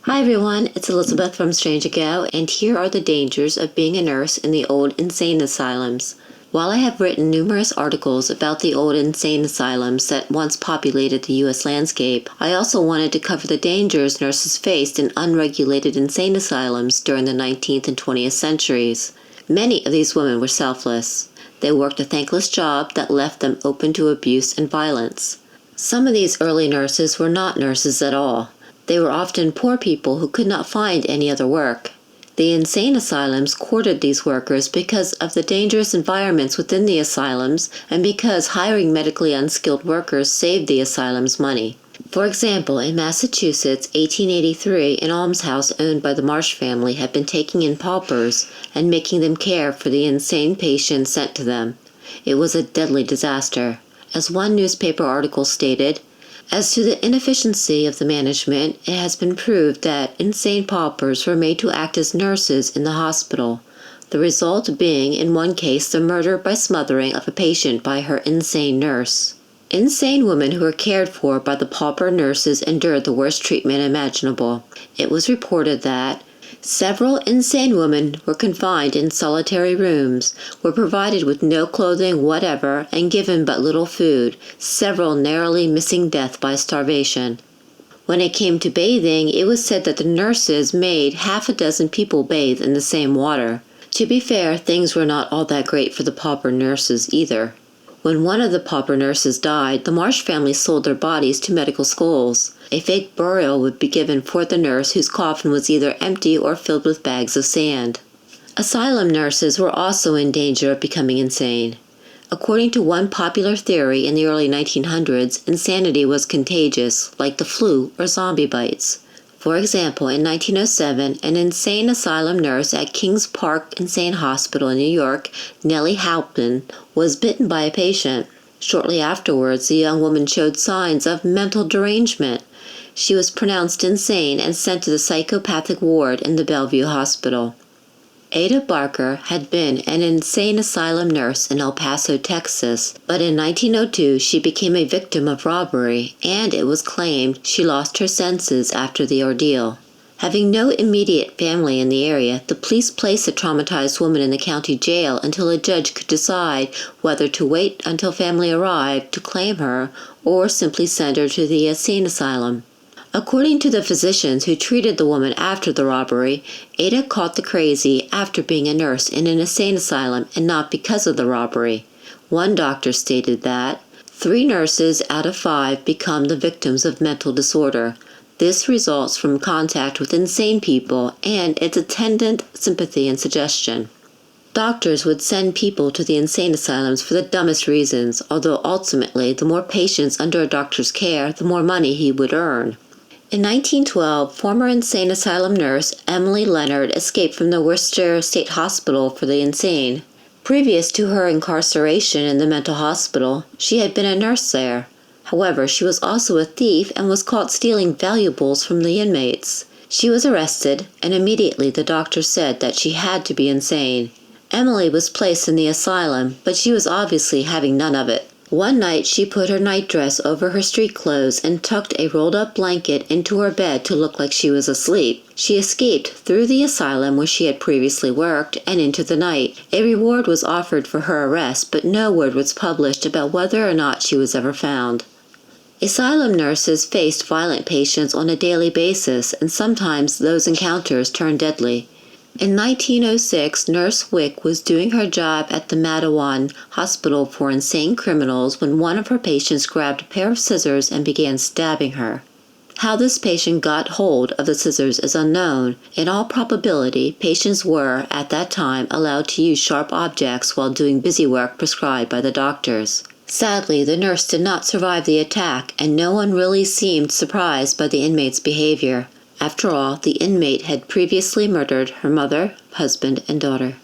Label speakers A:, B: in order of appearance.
A: Hi everyone, it's Elizabeth from Strange Ago, and here are the dangers of being a nurse in the old insane asylums. While I have written numerous articles about the old insane asylums that once populated the U.S. landscape, I also wanted to cover the dangers nurses faced in unregulated insane asylums during the 19th and 20th centuries. Many of these women were selfless. They worked a thankless job that left them open to abuse and violence. Some of these early nurses were not nurses at all. They were often poor people who could not find any other work. The insane asylums courted these workers because of the dangerous environments within the asylums and because hiring medically unskilled workers saved the asylums money. For example, in Massachusetts, 1883, an almshouse owned by the Marsh family had been taking in paupers and making them care for the insane patients sent to them. It was a deadly disaster. As one newspaper article stated, "As to the inefficiency of the management, it has been proved that insane paupers were made to act as nurses in the hospital, the result being in one case the murder by smothering of a patient by her insane nurse." Insane women who were cared for by the pauper nurses endured the worst treatment imaginable. It was reported that several insane women were confined in solitary rooms, were provided with no clothing whatever, and given but little food, several narrowly missing death by starvation. When it came to bathing, it was said that the nurses made half a dozen people bathe in the same water. To be fair, things were not all that great for the pauper nurses either. When one of the pauper nurses died, the Marsh family sold their bodies to medical schools. A fake burial would be given for the nurse whose coffin was either empty or filled with bags of sand. Asylum nurses were also in danger of becoming insane. According to one popular theory in the early 1900s, insanity was contagious, like the flu or zombie bites. For example, in 1907, an insane asylum nurse at Kings Park Insane Hospital in New York, Nellie Halpin, was bitten by a patient. Shortly afterwards, the young woman showed signs of mental derangement. She was pronounced insane and sent to the psychopathic ward in the Bellevue Hospital. Ada Barker had been an insane asylum nurse in El Paso, Texas, but in 1902 she became a victim of robbery, and it was claimed she lost her senses after the ordeal. Having no immediate family in the area, the police placed the traumatized woman in the county jail until a judge could decide whether to wait until family arrived to claim her or simply send her to the insane asylum. According to the physicians who treated the woman after the robbery, Ada caught the crazy after being a nurse in an insane asylum and not because of the robbery. One doctor stated that 3 nurses out of 5 become the victims of mental disorder. This results from contact with insane people and its attendant sympathy and suggestion. Doctors would send people to the insane asylums for the dumbest reasons, although ultimately the more patients under a doctor's care, the more money he would earn. In 1912, former insane asylum nurse Emily Leonard escaped from the Worcester State Hospital for the Insane. Previous to her incarceration in the mental hospital, she had been a nurse there. However, she was also a thief and was caught stealing valuables from the inmates. She was arrested, and immediately the doctor said that she had to be insane. Emily was placed in the asylum, but she was obviously having none of it. One night she put her nightdress over her street clothes and tucked a rolled-up blanket into her bed to look like she was asleep. She escaped through the asylum where she had previously worked and into the night. A reward was offered for her arrest, but no word was published about whether or not she was ever found. Asylum nurses faced violent patients on a daily basis, and sometimes those encounters turned deadly. In 1906, Nurse Wick was doing her job at the Mattawan Hospital for Insane Criminals when one of her patients grabbed a pair of scissors and began stabbing her. How this patient got hold of the scissors is unknown. In all probability, patients were, at that time, allowed to use sharp objects while doing busy work prescribed by the doctors. Sadly, the nurse did not survive the attack, and no one really seemed surprised by the inmate's behavior. After all, the inmate had previously murdered her mother, husband, and daughter.